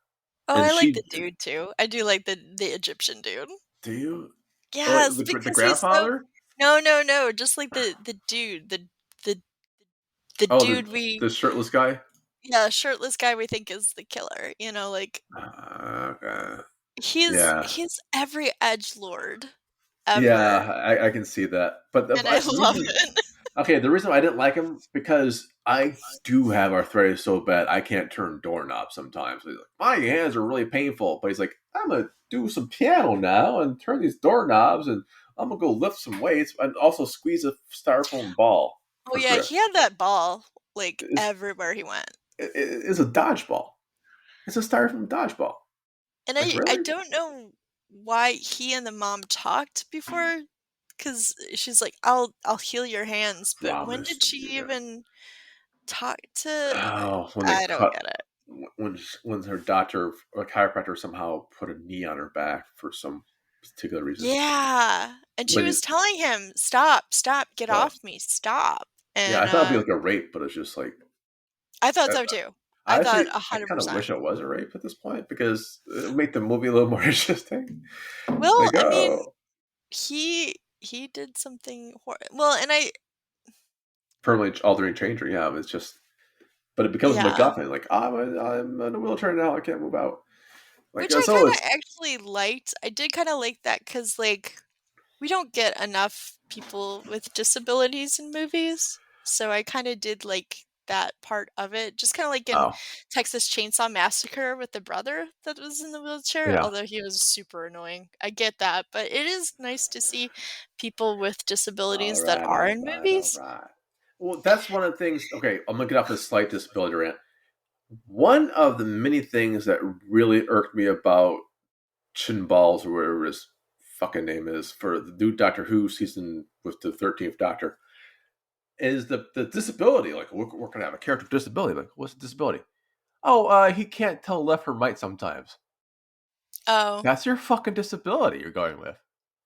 Oh, And I like she, the dude too. I do like the Egyptian dude. do you? Oh, Yes, the because he's so grandfather? no, no, no, just like the dude, the the Oh, dude the shirtless guy. yeah, shirtless guy we think is the killer, like, Okay. Yeah, he's every edgelord yeah, ever, I can see that. But and I the love reason, it. okay, the reason I didn't like him because I do have arthritis so bad I can't turn doorknobs sometimes. He's like, my hands are really painful, but he's like, I'm gonna do some piano now and turn these doorknobs, and I'm gonna go lift some weights and also squeeze a styrofoam ball Oh, for yeah, grip. he had that ball, like, It's, everywhere he went, it's a dodgeball. It's a styrofoam dodgeball. and Like I really? don't know why he and the mom talked before, because she's like, I'll heal your hands," but when Promise did to she be there. even talk to Oh, when they I don't cut get it. when her doctor or chiropractor somehow put a knee on her back for some particular reason. Yeah, and she When was telling him, "Stop, stop, get well, off me, stop." yeah, I And, thought it'd be like a rape, but it's just like I thought I, so too. I thought honestly, I kind of 100%. wish it was a rape at this point because it would make the movie a little more interesting. Well, Like, I mean, oh, he did something well, and I permanently altering changer. Yeah, it's just, but it becomes a yeah, MacGuffin. Like, I'm in a wheelchair now. I can't move out. Like, which I so kinda it's actually liked. I did kinda like that because like, we don't get enough people with disabilities in movies, so I kinda did like that part of it, just kinda like in oh Texas Chainsaw Massacre with the brother that was in the wheelchair, yeah. although he was super annoying. I get that, but it is nice to see people with disabilities that are in All movies. right. Well, that's one of the things. Okay, I'm gonna get off this slight disability rant. One of the many things that really irked me about Chin Balls or whatever his fucking name is for the new Doctor Who season with the 13th Doctor is the disability. Like we're gonna have a character with disability. Like what's the disability? Oh, he can't tell left from right sometimes. Oh, That's your fucking disability you're going with.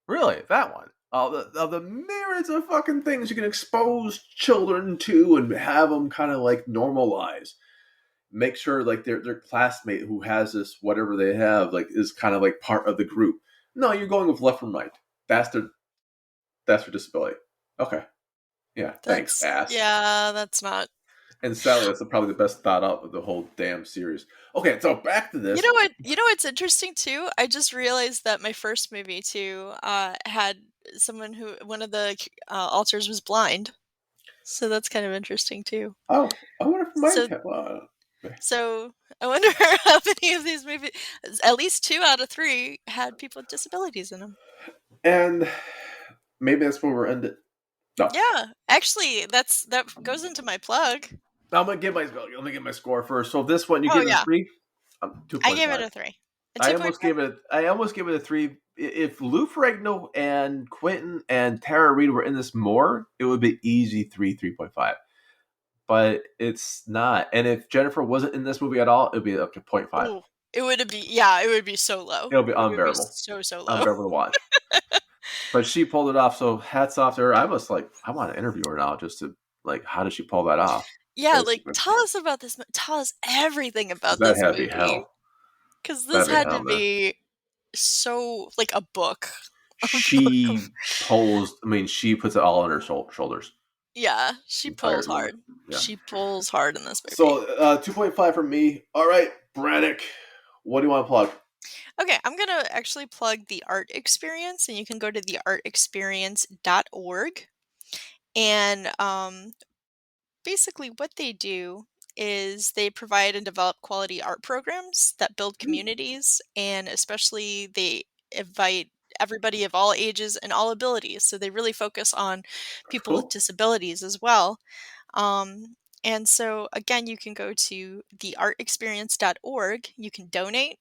Really, that one. Of the myriads of fucking things you can expose children to and have them kind of like normalize. Make sure like their classmate who has this whatever they have like is kind of like part of the group. No, you're going with left from right. That's their that's their disability. Okay. Yeah. Thanks, ass. that's not And sadly, that's probably the best thought out of the whole damn series. Okay, so back to You this. know what what's interesting too? I just realized that my first movie too, had someone who one of the alters was blind, so that's kind of interesting too. Oh, I wonder if mine So can. So I wonder how many of these movies, at least 2 out of 3 had people with disabilities in them. And maybe that's where we're ended. No, Yeah, actually, that goes into my plug. I'm gonna give my let me get my score first. So this one, you Oh, give it a yeah. 3. I 2.5. gave it a 3. A I almost 2.5? gave it. I almost gave it a 3. If Lou Ferrigno and Quentin and Tara Reid were in this more, it would be easy 3.5. But it's not. And if Jennifer wasn't in this movie at all, it would be up to 0.5. Ooh, it would be, yeah, it would be so low. It'll be It would be unbearable. so, so low. Unbearable to watch. But she pulled it off. So hats off to her. I was like, I want to interview her now just to like, how did she pull that off? Yeah, like, tell us about this tell us everything Because about that this had to be movie, hell. because this That'd be had hell, to man. be so like a book. A book of She pulls. I mean, she puts it all on her shoulders. yeah, she The entire pulls movie. hard. Yeah. She pulls hard in this movie. So 2.5 from me. All right, Braddock. What do you want to plug? Okay, I'm gonna actually plug the art experience, and you can go to theartexperience.org. And basically, what they do is they provide and develop quality art programs that build communities, and especially they invite everybody of all ages and all abilities. So they really focus on people with Cool. disabilities as well. And so, again, you can go to theartexperience.org. You can donate.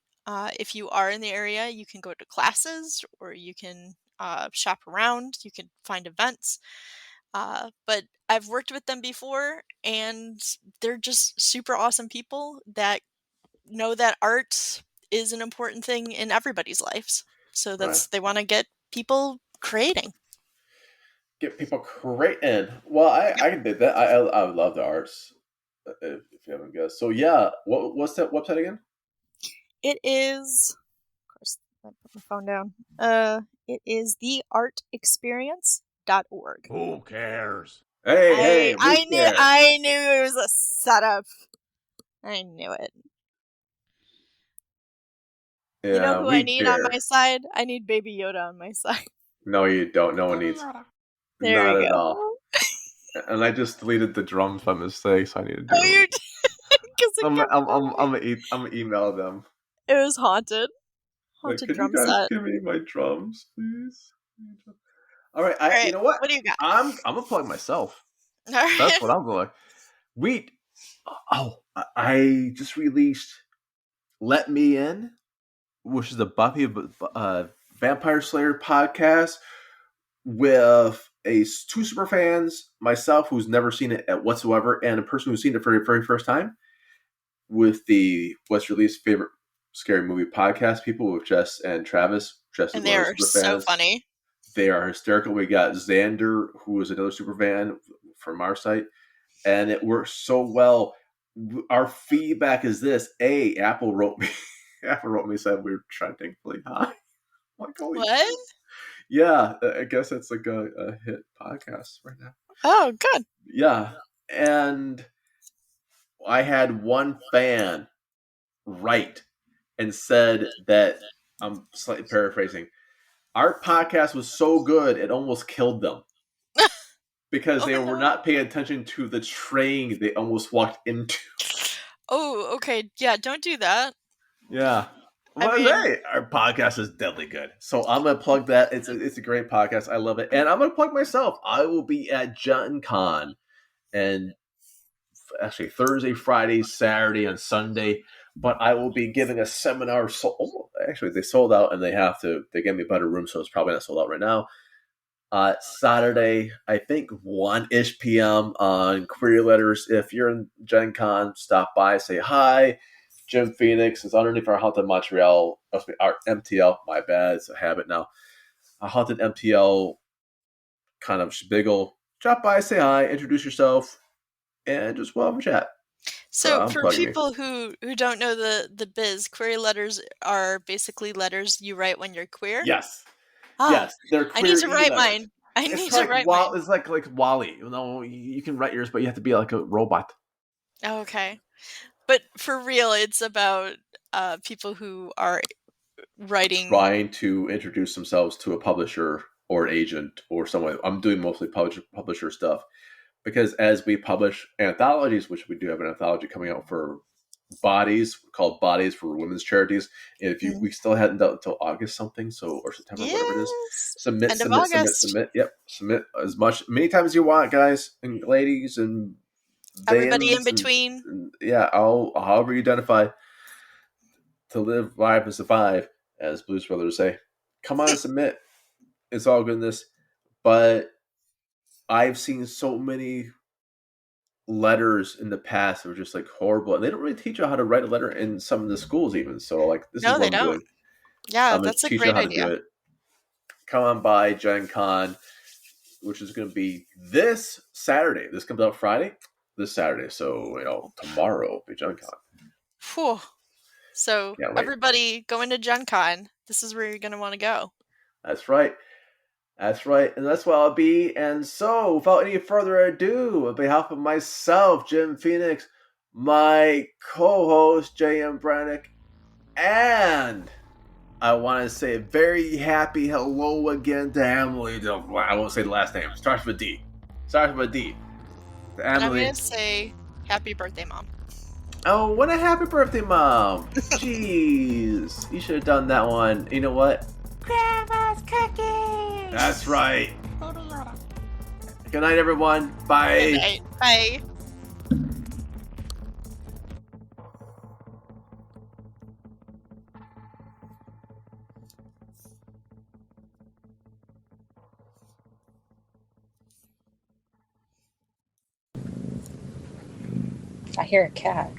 If you are in the area, you can go to classes or you can shop around. You can find events. But I've worked with them before, and they're just super awesome people that know that art is an important thing in everybody's lives. So Right. they want to get people creating. Get people creating. Well, Yep. I can do that. I love the arts. If you haven't guessed. So yeah, what's that website again? It is, of course, I put my phone down. It is theartexperience.org. Who cares? Hey, hey, we care. I knew it was a setup. I knew it. You know Yeah, who I we need on care. my side? I need Baby Yoda on my side. No, you don't. No one needs. There Not we at go. all. And I just deleted the drums by mistake, so I need to Oh, do you them. did, because it kept playing. I'm gonna email them. It was haunted. Like, Haunted could you drum guys set. give me my drums, please? All right, you Alright, know what? what do you got? I'm gonna plug myself. That's Alright. what I'm going. We I just released "Let Me In," which is a Buffy Vampire Slayer podcast with two super fans, myself who's never seen it at whatsoever, and a person who's seen it for the very first time. With the what's released favorite scary movie podcast people with Jess and Travis. Jess is And one they of the are super so fans. funny. They are hysterical. We got Xander, who is another super fan from our site, and it works so well. Our feedback is this: A, Apple wrote me. Apple wrote me said we were trending really high. I'm like, holy What? shit! Yeah, I guess it's like a hit podcast right now. Oh, good. Yeah, and I had one fan write and said that I'm slightly paraphrasing. Our podcast was so good it almost killed them because Oh, they were no. not paying attention to the train they almost walked into. Oh, okay. Yeah, don't do that. Yeah. I Well, mean, hey, our podcast is deadly good. So I'm gonna plug that. It's a great podcast. I love it, and I'm gonna plug myself. I will be at Gen Con, and actually Thursday, Friday, Saturday, and Sunday. But I will be giving a seminar. So actually, they sold out, and they gave me a better room, so it's probably not sold out right now. Saturday, I think 1-ish p.m. on Query Letters. If you're in Gen Con, stop by, say hi. Jim Phoenix is underneath our Haunted Montreal, our MTL. My bad, it's a habit now. A Haunted MTL kind of spiggle. Drop by, say hi, introduce yourself, and just welcome chat. So so I'm for plugging me. people who don't know the biz, query letters are basically letters you write when you're queer. Yes, Ah, yes, they're I need queer to e write letters. mine. I It's need kind to of like write mine. It's like Wally. You know, you can write yours, but you have to be like a robot. Oh, okay. But for real, it's about people who are writing. Trying to introduce themselves to a publisher or an agent or someone. I'm doing mostly publisher stuff because as we publish anthologies, which we do have an anthology coming out for bodies called Bodies for women's charities. And if you Mm. we still hadn't done until August something, so or September, whatever it is. Yes. Submit, End of submit, submit, August. submit. Yep, submit as many times as you want, guys and ladies and Everybody in vans between. and yeah, I'll however you identify to live, live, and survive, as Blues Brothers say. Come on and submit. It's all goodness. But I've seen so many letters in the past that were just like horrible, and they don't really teach you how to write a letter in some of the schools even. So like this is No, what they I'm don't. doing. Yeah, I'm gonna that's a teach you great how to do idea. it. Come on by Gen Con, which is going to be this Saturday. This comes out Friday. This Saturday, so tomorrow will be Gen Con. Whew. So Can't wait. everybody going to Gen Con. This is where you're going to want to go. That's right. That's right, and that's where I'll be. And so, without any further ado, on behalf of myself, Jim Phoenix, my co-host J.M. Brannick, and I want to say a very happy hello again to Emily. I won't say the last name. Starts with D. Starts with D. To And I'm Emily. going to say happy birthday, Mom. Oh, what a happy birthday, Mom. Jeez. You should have done that one. You know what? Grandma's cookies. That's right. Good night, everyone. Bye. Good night. Bye. I hear a cat.